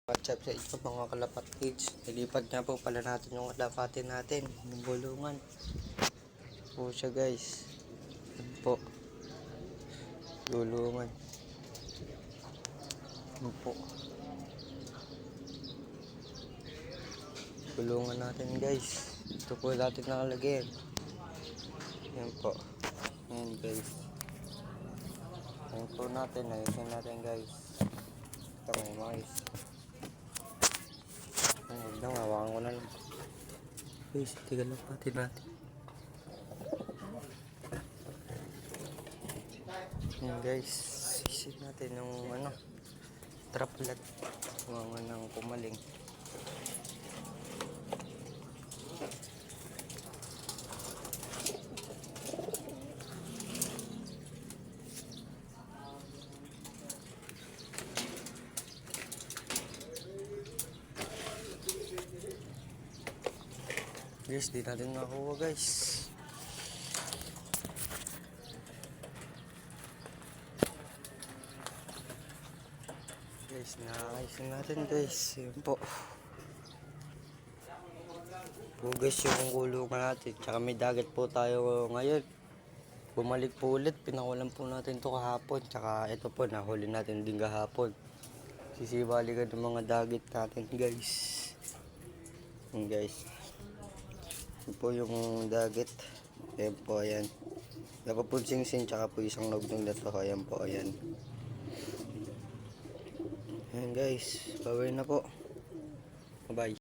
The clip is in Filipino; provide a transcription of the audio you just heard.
What's up sa inyo mga kalapat kids. Nilipat nga po pala natin yung kalapatin natin, yung bulungan po siya guys. Yan po, bulungan. Yan po, bulungan natin guys. Ito po natin nakalagay. Yan po, yan guys. Yan po natin, ayusin natin guys. Ito may mais. Huwag lang, hawakan ko na lang. Guys, tigal lang natin. Yan guys, sisip natin yung traplet. Mga ng kumaling. Guys, di natin makuha guys. Guys, naayusin natin guys. Yun po. Bugas yung kulungan natin. Tsaka may dagat po tayo ngayon. Bumalik po ulit. Pinakulan po natin to kahapon. Tsaka ito po, nahuli natin din kahapon. Sisibalikan ng mga dagat natin guys. Yun guys. Yan po yung dagat. Ayan po, ayan. Nakapunsing-sing, tsaka po isang logdong na to. Ayan po, ayan. Ayan guys, bye-bye na po. Bye-bye.